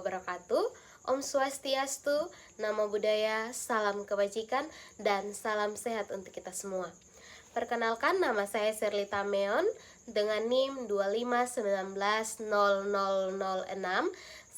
wabarakatuh. Om Swastiastu, Namo Buddhaya, salam kebajikan, dan salam sehat untuk kita semua. Perkenalkan, nama saya Serlita Meon dengan NIM 2519006.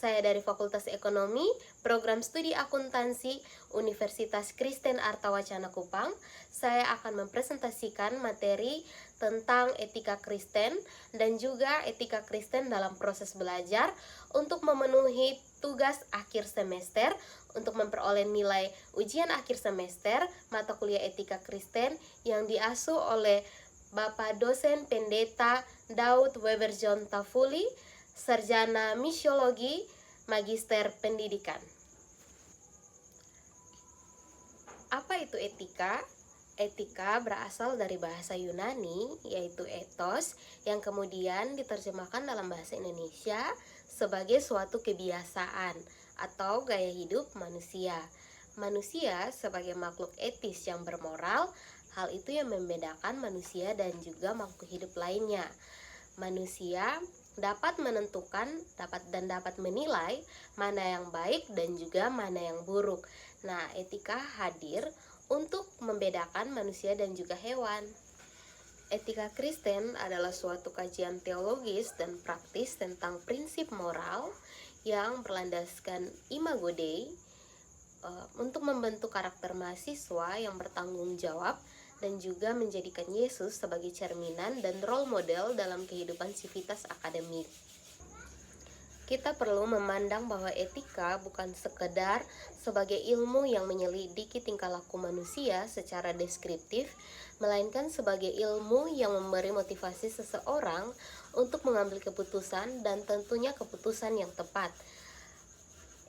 Saya dari Fakultas Ekonomi, Program Studi Akuntansi, Universitas Kristen Artawacana Kupang. Saya akan mempresentasikan materi tentang etika Kristen dan juga etika Kristen dalam proses belajar untuk memenuhi tugas akhir semester untuk memperoleh nilai ujian akhir semester mata kuliah etika Kristen yang diasuh oleh Bapak dosen pendeta Daud Weber John Tafuli, sarjana misiologi, magister pendidikan. Apa itu etika? Etika berasal dari bahasa Yunani, yaitu ethos, yang kemudian diterjemahkan dalam bahasa Indonesia sebagai suatu kebiasaan atau gaya hidup manusia. Manusia sebagai makhluk etis yang bermoral, hal itu yang membedakan manusia dan juga makhluk hidup lainnya. Manusia dapat menentukan dapat menilai mana yang baik dan juga mana yang buruk. Nah, etika hadir untuk membedakan manusia dan juga hewan. Etika Kristen adalah suatu kajian teologis dan praktis tentang prinsip moral yang berlandaskan Imago Dei untuk membentuk karakter mahasiswa yang bertanggung jawab dan juga menjadikan Yesus sebagai cerminan dan role model dalam kehidupan sivitas akademik. Kita perlu memandang bahwa etika bukan sekedar sebagai ilmu yang menyelidiki tingkah laku manusia secara deskriptif, melainkan sebagai ilmu yang memberi motivasi seseorang untuk mengambil keputusan dan tentunya keputusan yang tepat.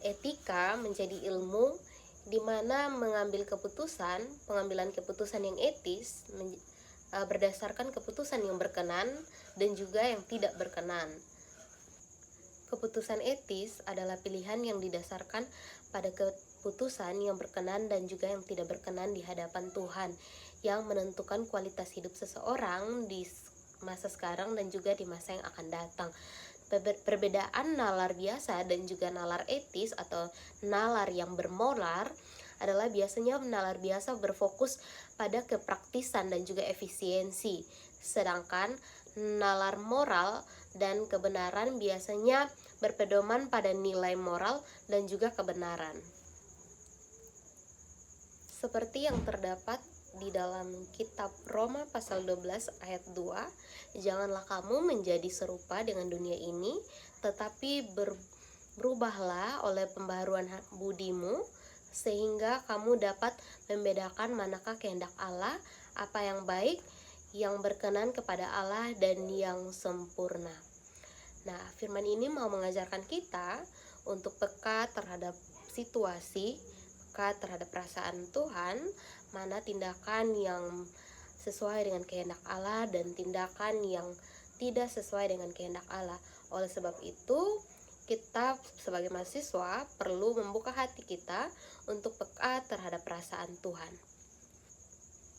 Etika menjadi ilmu di mana pengambilan keputusan yang etis berdasarkan keputusan yang berkenan dan juga yang tidak berkenan. Keputusan etis adalah pilihan yang didasarkan pada keputusan yang berkenan dan juga yang tidak berkenan di hadapan Tuhan, yang menentukan kualitas hidup seseorang di masa sekarang dan juga di masa yang akan datang. Perbedaan nalar biasa dan juga nalar etis atau nalar yang bermoral adalah biasanya nalar biasa berfokus pada kepraktisan dan juga efisiensi, sedangkan nalar moral dan kebenaran biasanya berpedoman pada nilai moral dan juga kebenaran. Seperti yang terdapat di dalam kitab Roma pasal 12 ayat 2, janganlah kamu menjadi serupa dengan dunia ini, tetapi berubahlah oleh pembaharuan budimu, sehingga kamu dapat membedakan manakah kehendak Allah, apa yang baik, yang berkenan kepada Allah, dan yang sempurna. Nah, firman ini mau mengajarkan kita untuk peka terhadap situasi, peka terhadap perasaan Tuhan, mana tindakan yang sesuai dengan kehendak Allah dan tindakan yang tidak sesuai dengan kehendak Allah. Oleh sebab itu, kita sebagai mahasiswa perlu membuka hati kita untuk peka terhadap perasaan Tuhan.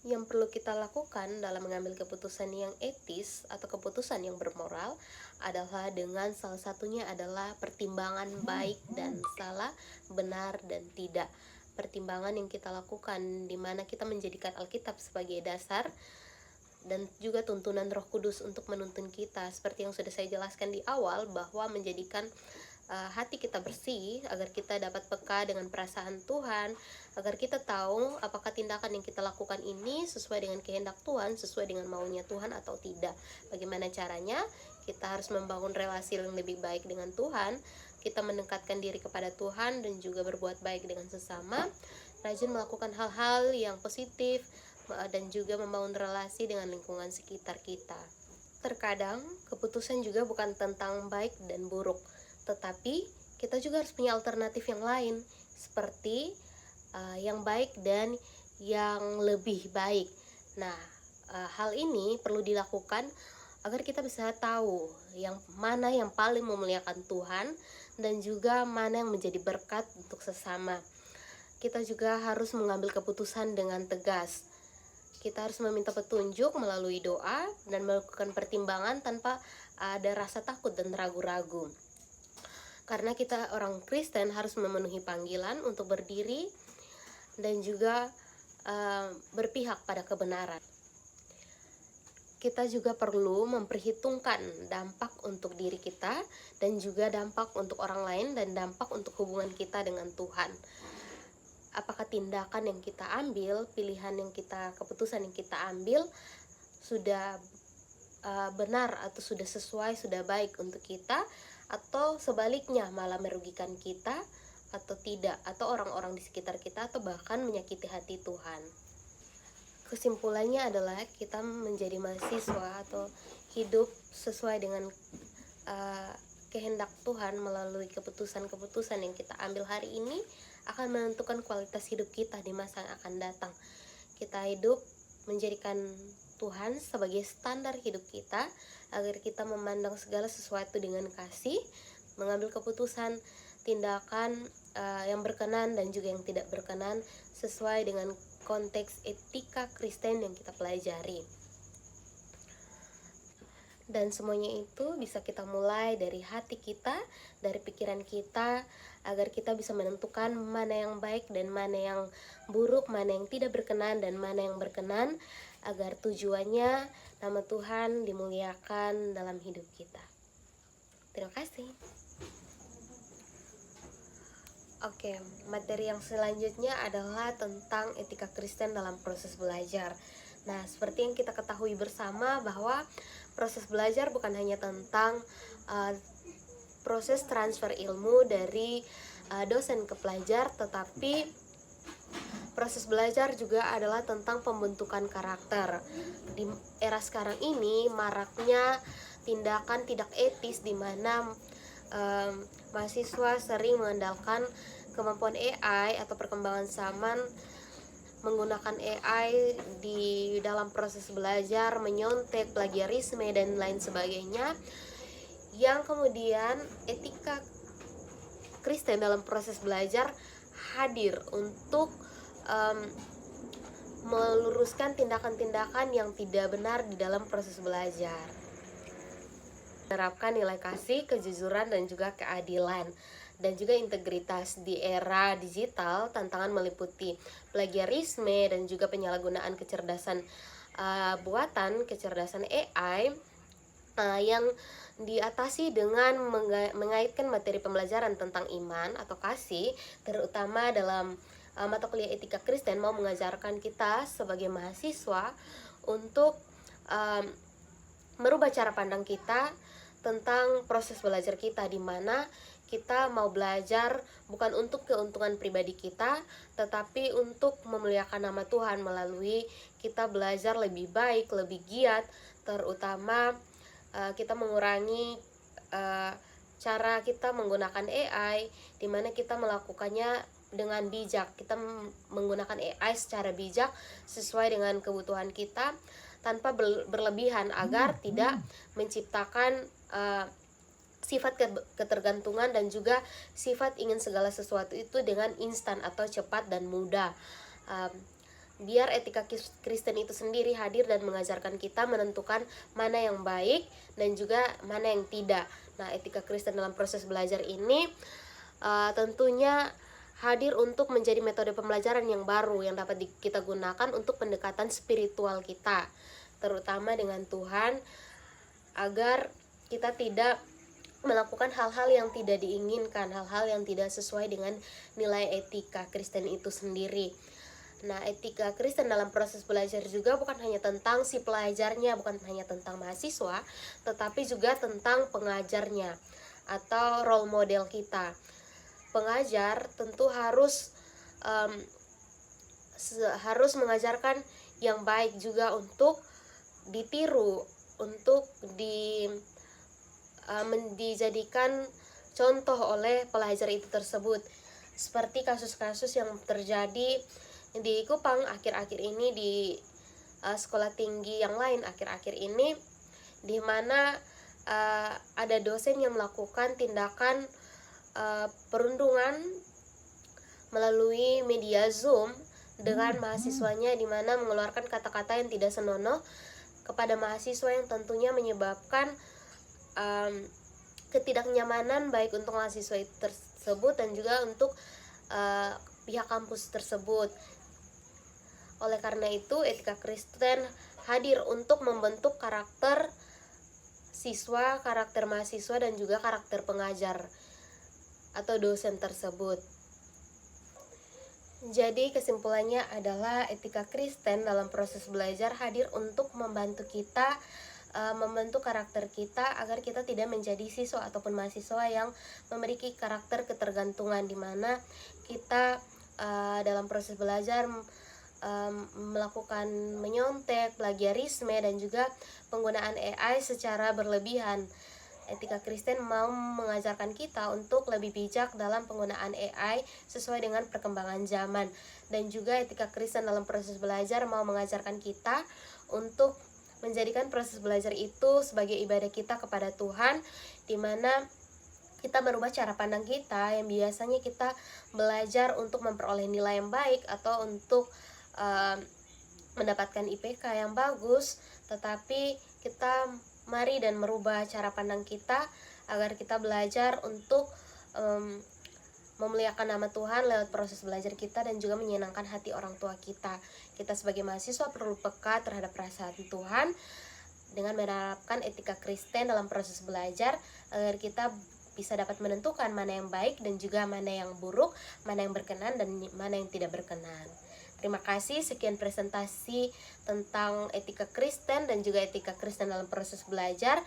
Yang perlu kita lakukan dalam mengambil keputusan yang etis atau keputusan yang bermoral adalah dengan salah satunya adalah pertimbangan baik dan salah, benar dan tidak. Pertimbangan yang kita lakukan di mana kita menjadikan Alkitab sebagai dasar dan juga tuntunan Roh Kudus untuk menuntun kita, seperti yang sudah saya jelaskan di awal, bahwa menjadikan hati kita bersih agar kita dapat peka dengan perasaan Tuhan, agar kita tahu apakah tindakan yang kita lakukan ini sesuai dengan kehendak Tuhan, sesuai dengan maunya Tuhan atau tidak. Bagaimana caranya? Kita harus membangun relasi yang lebih baik dengan Tuhan, kita mendekatkan diri kepada Tuhan dan juga berbuat baik dengan sesama, rajin melakukan hal-hal yang positif dan juga membangun relasi dengan lingkungan sekitar kita. Terkadang keputusan juga bukan tentang baik dan buruk, tetapi kita juga harus punya alternatif yang lain, seperti yang baik dan yang lebih baik. Nah, hal ini perlu dilakukan agar kita bisa tahu yang mana yang paling memuliakan Tuhan dan juga mana yang menjadi berkat untuk sesama. Kita juga harus mengambil keputusan dengan tegas. Kita harus meminta petunjuk melalui doa dan melakukan pertimbangan tanpa ada rasa takut dan ragu-ragu. karena kita orang Kristen harus memenuhi panggilan untuk berdiri dan juga berpihak pada kebenaran. Kita juga perlu memperhitungkan dampak untuk diri kita dan juga dampak untuk orang lain dan dampak untuk hubungan kita dengan Tuhan. Apakah tindakan yang kita ambil, keputusan yang kita ambil sudah benar atau sudah sesuai, sudah baik untuk kita, atau sebaliknya malah merugikan kita atau tidak, atau orang-orang di sekitar kita, atau bahkan menyakiti hati Tuhan. Kesimpulannya adalah kita menjadi mahasiswa atau hidup sesuai dengan kehendak Tuhan melalui keputusan-keputusan yang kita ambil hari ini akan menentukan kualitas hidup kita di masa yang akan datang. Kita hidup menjadikan Tuhan sebagai standar hidup kita agar kita memandang segala sesuatu dengan kasih, mengambil keputusan tindakan yang berkenan dan juga yang tidak berkenan sesuai dengan konteks etika Kristen yang kita pelajari. Dan semuanya itu bisa kita mulai dari hati kita, dari pikiran kita, agar kita bisa menentukan mana yang baik dan mana yang buruk, mana yang tidak berkenan dan mana yang berkenan, agar tujuannya nama Tuhan dimuliakan dalam hidup kita. Terima kasih. Oke, materi yang selanjutnya adalah tentang etika Kristen dalam proses belajar. Nah, seperti yang kita ketahui bersama bahwa proses belajar bukan hanya tentang proses transfer ilmu dari dosen ke pelajar, tetapi proses belajar juga adalah tentang pembentukan karakter. Di era sekarang ini maraknya tindakan tidak etis di mana mahasiswa sering mengandalkan kemampuan AI atau perkembangan zaman, menggunakan AI di dalam proses belajar, menyontek, plagiarisme, dan lain sebagainya, yang kemudian etika Kristen dalam proses belajar hadir untuk meluruskan tindakan-tindakan yang tidak benar di dalam proses belajar. Menerapkan nilai kasih, kejujuran, dan juga keadilan, dan juga integritas. Di era digital, tantangan meliputi plagiarisme dan juga penyalahgunaan kecerdasan buatan, kecerdasan AI yang diatasi dengan mengaitkan materi pembelajaran tentang iman atau kasih, terutama dalam mata kuliah etika Kristen mau mengajarkan kita sebagai mahasiswa untuk merubah cara pandang kita tentang proses belajar kita, di mana kita mau belajar bukan untuk keuntungan pribadi kita, tetapi untuk memuliakan nama Tuhan melalui kita belajar lebih baik, lebih giat, terutama kita mengurangi cara kita menggunakan AI, di mana kita melakukannya dengan bijak. Kita menggunakan AI secara bijak sesuai dengan kebutuhan kita, tanpa berlebihan agar tidak menciptakan sifat ketergantungan dan juga sifat ingin segala sesuatu itu dengan instan atau cepat dan mudah. Biar etika Kristen itu sendiri hadir dan mengajarkan kita menentukan mana yang baik dan juga mana yang tidak. Nah, etika Kristen dalam proses belajar ini tentunya hadir untuk menjadi metode pembelajaran yang baru yang dapat kita gunakan untuk pendekatan spiritual kita, terutama dengan Tuhan, agar kita tidak melakukan hal-hal yang tidak diinginkan, hal-hal yang tidak sesuai dengan nilai etika Kristen itu sendiri. Nah, etika Kristen dalam proses belajar juga bukan hanya tentang si pelajarnya, bukan hanya tentang mahasiswa, tetapi juga tentang pengajarnya atau role model kita. Pengajar tentu harus mengajarkan yang baik juga untuk ditiru, untuk dijadikan contoh oleh pelajar itu tersebut. Seperti kasus-kasus yang terjadi di Kupang akhir-akhir ini, di sekolah tinggi yang lain akhir-akhir ini, di mana ada dosen yang melakukan tindakan perundungan melalui media Zoom dengan mahasiswanya, di mana mengeluarkan kata-kata yang tidak senonoh kepada mahasiswa, yang tentunya menyebabkan ketidaknyamanan baik untuk mahasiswa tersebut dan juga untuk pihak kampus tersebut. Oleh karena itu, etika Kristen hadir untuk membentuk karakter siswa, karakter mahasiswa, dan juga karakter pengajar atau dosen tersebut. Jadi kesimpulannya adalah etika Kristen dalam proses belajar hadir untuk membantu kita membentuk karakter kita agar kita tidak menjadi siswa ataupun mahasiswa yang memiliki karakter ketergantungan, di mana kita dalam proses belajar melakukan menyontek, plagiarisme, dan juga penggunaan AI secara berlebihan. Etika Kristen mau mengajarkan kita untuk lebih bijak dalam penggunaan AI sesuai dengan perkembangan zaman. Dan juga etika Kristen dalam proses belajar mau mengajarkan kita untuk menjadikan proses belajar itu sebagai ibadah kita kepada Tuhan, di mana kita merubah cara pandang kita yang biasanya kita belajar untuk memperoleh nilai yang baik atau untuk mendapatkan IPK yang bagus, tetapi kita mari dan merubah cara pandang kita agar kita belajar untuk memuliakan nama Tuhan lewat proses belajar kita dan juga menyenangkan hati orang tua kita. Kita sebagai mahasiswa perlu peka terhadap perasaan Tuhan dengan menerapkan etika Kristen dalam proses belajar agar kita bisa dapat menentukan mana yang baik dan juga mana yang buruk, mana yang berkenan dan mana yang tidak berkenan. Terima kasih, sekian presentasi tentang etika Kristen dan juga etika Kristen dalam proses belajar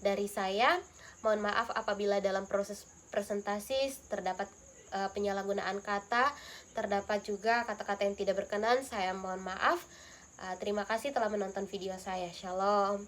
dari saya. Mohon maaf apabila dalam proses presentasi terdapat penyalahgunaan kata, terdapat juga kata-kata yang tidak berkenan, saya mohon maaf. Terima kasih telah menonton video saya. Shalom.